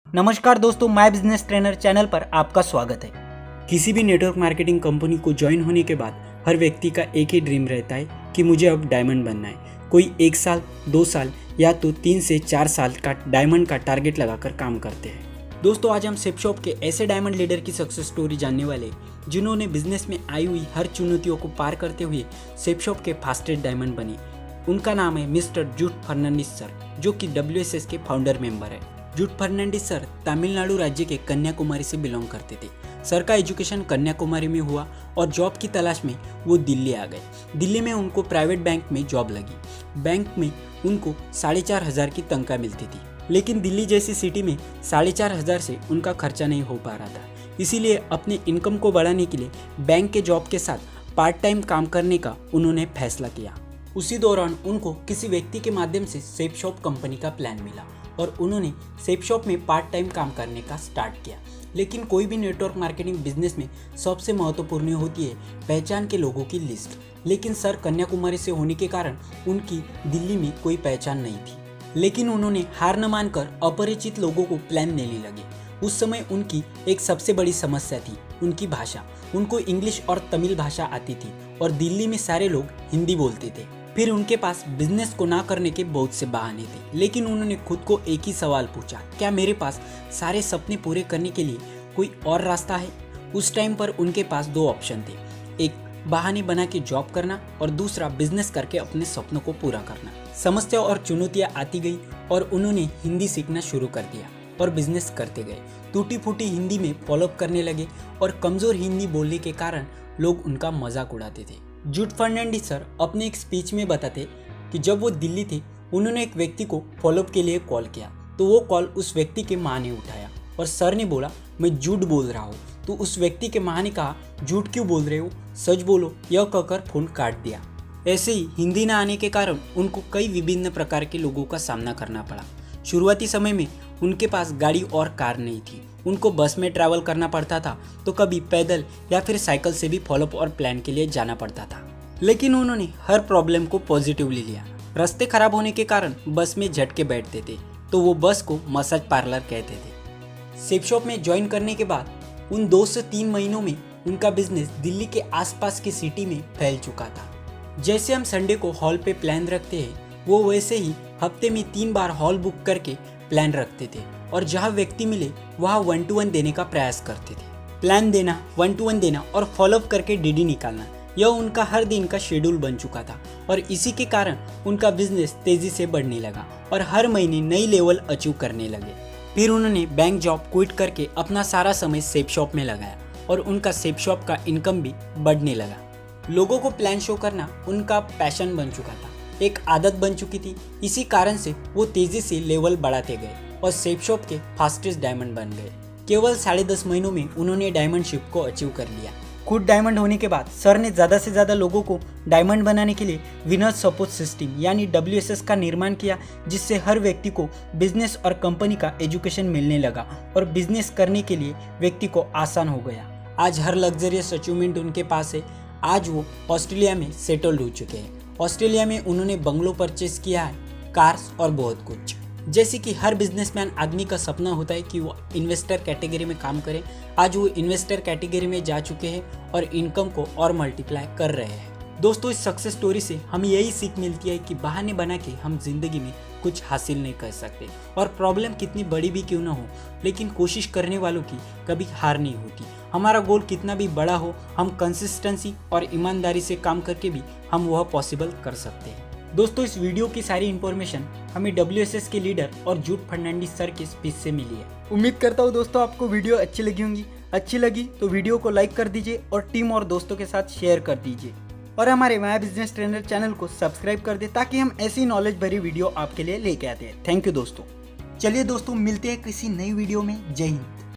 नमस्कार दोस्तों, my business trainer channel पर आपका स्वागत है। किसी भी नेटवर्क मार्केटिंग कंपनी को ज्वाइन होने के बाद हर व्यक्ति का एक ही ड्रीम रहता है कि मुझे अब डायमंड बनना है। कोई 1 साल 2 साल या तो 3 से 4 साल का डायमंड का टारगेट लगाकर काम करते हैं। दोस्तों, आज हम सेपशॉप के ऐसे डायमंड लीडर की सक्सेस स्टोरी जानने वाले जिन्होंने बिजनेस में आई हुई हर चुनौतियों को पार करते हुए सेपशॉप के फास्टेस्ट डायमंड बने। उनका नाम है मिस्टर जूड फर्नांडिस सर, जो कि WSS के फाउंडर मेंबर है। जूड फर्नांडिस सर तमिलनाडु राज्य के कन्याकुमारी से बिलोंग करते थे। सर का एजुकेशन कन्याकुमारी में हुआ और जॉब की तलाश में वो दिल्ली आ गए। दिल्ली में उनको प्राइवेट बैंक में जॉब लगी। बैंक में उनको 4,500 की तनख्वाह मिलती थी, लेकिन दिल्ली जैसी सिटी में 4,500 से उनका खर्चा नहीं हो पा रहा था। इसीलिए अपने इनकम को बढ़ाने के लिए बैंक के जॉब के साथ पार्ट टाइम काम करने का उन्होंने फैसला किया। उसी दौरान उनको किसी व्यक्ति के माध्यम से सेपशॉप कंपनी का प्लान मिला और उन्होंने सेपशॉप में पार्ट टाइम काम करने का स्टार्ट किया। लेकिन कोई भी नेटवर्क मार्केटिंग बिजनेस में सबसे महत्वपूर्ण होती है पहचान के लोगों की लिस्ट। लेकिन सर कन्याकुमारी से होने के कारण उनकी दिल्ली में कोई पहचान नहीं थी। लेकिन उन्होंने हार न मानकर अपरिचित लोगों को प्लान देने लगे। उस समय उनकी एक सबसे बड़ी समस्या थी उनकी भाषा। उनको इंग्लिश और तमिल भाषा आती थी और दिल्ली में सारे लोग हिंदी बोलते थे। फिर उनके पास बिजनेस को ना करने के बहुत से बहाने थे, लेकिन उन्होंने खुद को एक ही सवाल पूछा, क्या मेरे पास सारे सपने पूरे करने के लिए कोई और रास्ता है? उस टाइम पर उनके पास 2 ऑप्शन थे, एक बहाने बना के जॉब करना और दूसरा बिजनेस करके अपने सपनों को पूरा करना। समस्या और चुनौतियां आती गई और उन्होंने हिंदी सीखना शुरू कर दिया और बिजनेस करते गए। टूटी फूटी हिंदी में फॉलोअप करने लगे और कमज़ोर हिंदी बोलने के कारण लोग उनका मजाक उड़ाते थे। जूड फर्नांडिस सर अपने एक स्पीच में बताते कि जब वो दिल्ली थे उन्होंने एक व्यक्ति को फॉलोअप के लिए कॉल किया, तो वो कॉल उस व्यक्ति के माँ ने उठाया और सर ने बोला, मैं झूठ बोल रहा हूँ। तो उस व्यक्ति के माँ ने कहा, झूठ क्यों बोल रहे हो, सच बोलो। यह कहकर फोन काट दिया। ऐसे ही हिंदी न आने के कारण उनको कई विभिन्न प्रकार के लोगों का सामना करना पड़ा। शुरुआती समय में उनके पास गाड़ी और कार नहीं थी। उनको बस में ट्रैवल करना पड़ता था, तो कभी पैदल या फिर साइकिल से भी फॉलोअप और प्लान के लिए जाना पड़ता था। लेकिन उन्होंने हर प्रॉब्लम को पॉजिटिवली लिया। रास्ते खराब होने के कारण बस में झटके बैठते थे, तो वो बस को मसाज पार्लर कहते थे। सेपशॉप में ज्वाइन करने के बाद उन 2 से 3 महीनों में उनका बिजनेस दिल्ली के आसपास की सिटी में फैल चुका था। जैसे हम संडे को हॉल पे प्लान रखते हैं, वो वैसे ही हफ्ते में 3 बार हॉल बुक करके प्लान रखते थे और जहाँ व्यक्ति मिले वहाँ 1 to 1 देने का प्रयास करते थे। प्लान देना, 1 to 1 देना और फॉलोअप करके DD निकालना, यह उनका हर दिन का शेड्यूल बन चुका था और इसी के कारण उनका बिजनेस तेजी से बढ़ने लगा और हर महीने नई लेवल अचीव करने लगे। फिर उन्होंने बैंक जॉब क्विट करके अपना सारा समय सेपशॉप में लगाया और उनका सेपशॉप का इनकम भी बढ़ने लगा। लोगों को प्लान शो करना उनका पैशन बन चुका था, एक आदत बन चुकी थी। इसी कारण से वो तेजी से लेवल बढ़ाते गए और सेपशॉप के फास्टेस्ट डायमंड बन गए। केवल 10.5 महीनों में उन्होंने डायमंडशिप को अचीव कर लिया। खुद डायमंड होने के बाद सर ने ज़्यादा से ज़्यादा लोगों को डायमंड बनाने के लिए विनर सपोर्ट सिस्टम यानी WSS का निर्माण किया, जिससे हर व्यक्ति को बिजनेस और कंपनी का एजुकेशन मिलने लगा और बिजनेस करने के लिए व्यक्ति को आसान हो गया। आज हर लग्जरियस अचीवमेंट उनके पास है। आज वो ऑस्ट्रेलिया में सेटल्ड हो चुके हैं। ऑस्ट्रेलिया में उन्होंने बंगलो परचेज किया है, कार्स और बहुत कुछ। जैसे कि हर बिजनेसमैन आदमी का सपना होता है कि वो इन्वेस्टर कैटेगरी में काम करे। आज वो इन्वेस्टर कैटेगरी में जा चुके हैं और इनकम को और मल्टीप्लाई कर रहे हैं। दोस्तों, इस सक्सेस स्टोरी से हमें यही सीख मिलती है कि बहाने बना के हम जिंदगी में कुछ हासिल नहीं कर सकते और प्रॉब्लम कितनी बड़ी भी क्यों ना हो, लेकिन कोशिश करने वालों की कभी हार नहीं होती। हमारा गोल कितना भी बड़ा हो, हम कंसिस्टेंसी और ईमानदारी से काम करके भी हम वह पॉसिबल कर सकते हैं। दोस्तों, इस वीडियो की सारी इन्फॉर्मेशन हमें WSS के लीडर और जूड फर्नांडिस सर के स्पीच से मिली है। उम्मीद करता हूँ दोस्तों आपको वीडियो अच्छी लगी होंगी। अच्छी लगी तो वीडियो को लाइक कर दीजिए और टीम और दोस्तों के साथ शेयर कर दीजिए और हमारे माय बिजनेस ट्रेनर चैनल को सब्सक्राइब कर दे, ताकि हम ऐसी नॉलेज भरी वीडियो आपके लिए लेके आते हैं। थैंक यू दोस्तों। चलिए दोस्तों, मिलते हैं किसी नई वीडियो में। जय हिंद।